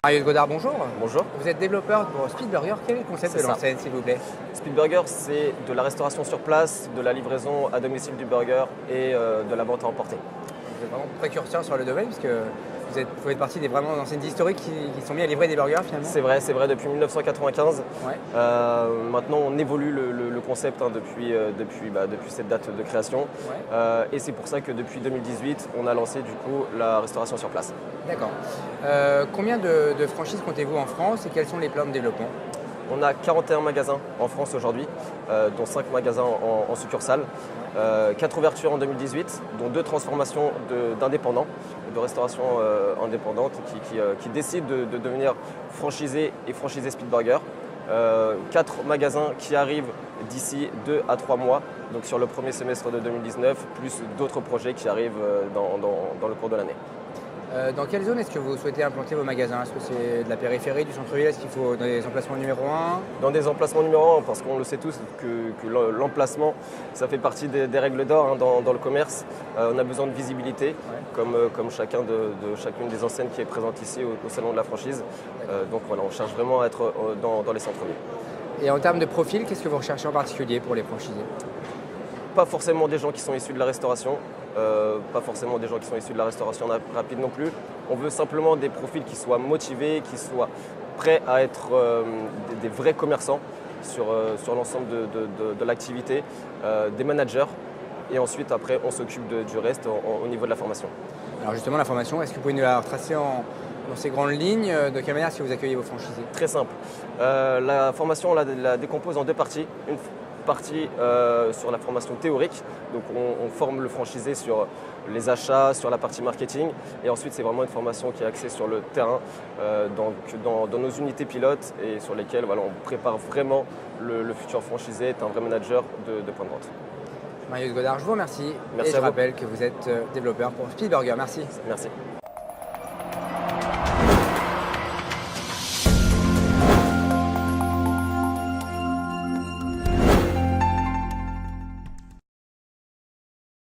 Marius Godard, bonjour. Bonjour. Vous êtes développeur pour Speed Burger. Quel est le concept de l'enseigne, s'il vous plaît? Speed Burger, c'est de la restauration sur place, de la livraison à domicile du burger et de la vente à emporter. Vous êtes vraiment précurseur sur le domaine, puisque vous faites partie des vraiment enseignes historiques qui sont mis à livrer des burgers finalement. C'est vrai, depuis 1995. Ouais. Maintenant, on évolue le concept depuis cette date de création. Ouais. Et c'est pour ça que depuis 2018, on a lancé du coup la restauration sur place. D'accord. Combien de franchises comptez-vous en France et quels sont les plans de développement? On a 41 magasins en France aujourd'hui, dont 5 magasins en succursale, 4 ouvertures en 2018, dont 2 transformations d'indépendants, de restauration indépendante qui décident de devenir franchisés et franchisés Speed Burger. 4 magasins qui arrivent d'ici 2 à 3 mois, donc sur le premier semestre de 2019, plus d'autres projets qui arrivent dans le cours de l'année. Dans quelle zone est-ce que vous souhaitez implanter vos magasins? Est-ce que c'est de la périphérie, du centre-ville? Est-ce qu'il faut dans des emplacements numéro 1? Dans des emplacements numéro 1, parce qu'on le sait tous que l'emplacement, ça fait partie des règles d'or dans le commerce. On a besoin de visibilité, ouais. comme chacune des enseignes qui est présente ici au salon de la franchise. Donc voilà, on cherche vraiment à être dans les centres-villes. Et en termes de profil, qu'est-ce que vous recherchez en particulier pour les franchisés? Pas forcément des gens qui sont issus de la restauration, pas forcément des gens qui sont issus de la restauration rapide non plus. On veut simplement des profils qui soient motivés, qui soient prêts à être des vrais commerçants sur l'ensemble de l'activité, des managers. Et ensuite, après, on s'occupe du reste au niveau de la formation. Alors justement, la formation, est-ce que vous pouvez nous la retracer dans ces grandes lignes? De quelle manière est-ce que vous accueillez vos franchisés? Très simple. La formation, on la décompose en 2 parties. Une partie sur la formation théorique, donc on forme le franchisé sur les achats, sur la partie marketing, et ensuite c'est vraiment une formation qui est axée sur le terrain, dans nos unités pilotes et sur lesquelles voilà, on prépare vraiment le futur franchisé, est un vrai manager de point de vente. Marius Godard, je vous remercie. Merci et je rappelle que vous êtes développeur pour Speed Burger. Merci. Merci.